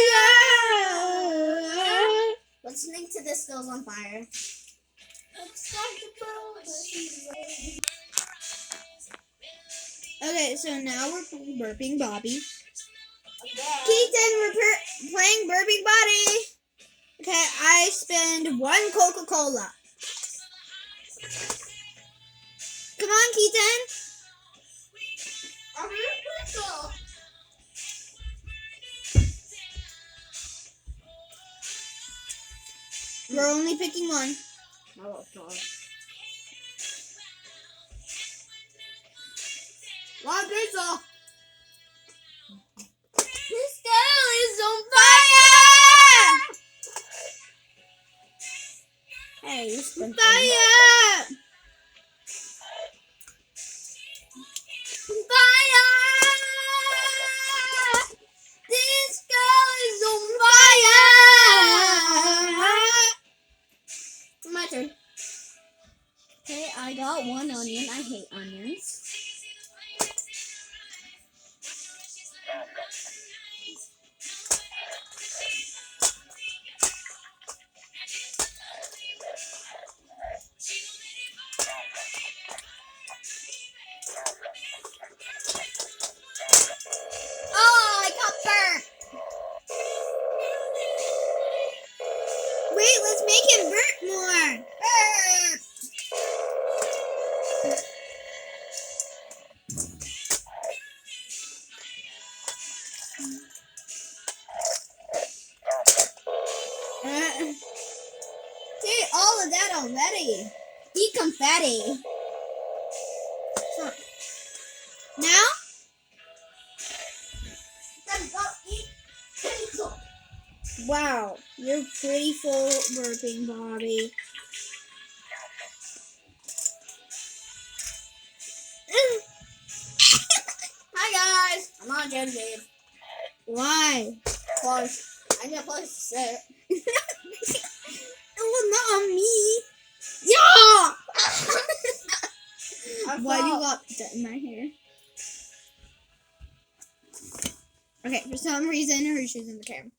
fire. Listening to this Girls on Fire. Okay, so now we're burping Bobby. Okay. Keaton, we're playing burping Bobby. Okay, I spend 1 Coca-Cola. Come on, Keaton. We're only picking one. One pizza. This girl is on fire! Hey, you spent Fire! Fire! This girl is on fire! My turn. Okay, I got 1 onion. I hate onions. Oh, I got burnt. Wait, let's make him burnt more. Burnt. See, all of that already. Eat confetti. Huh. Now? Then go eat pizza. Wow, you're pretty full burping, Bobby. Hi guys, I'm on Genevieve. Why? Close. I need a place to sit. Oh, not on me. Yeah! Why do you thought- got that in my hair? Okay, for some reason, Hershey's in the camera.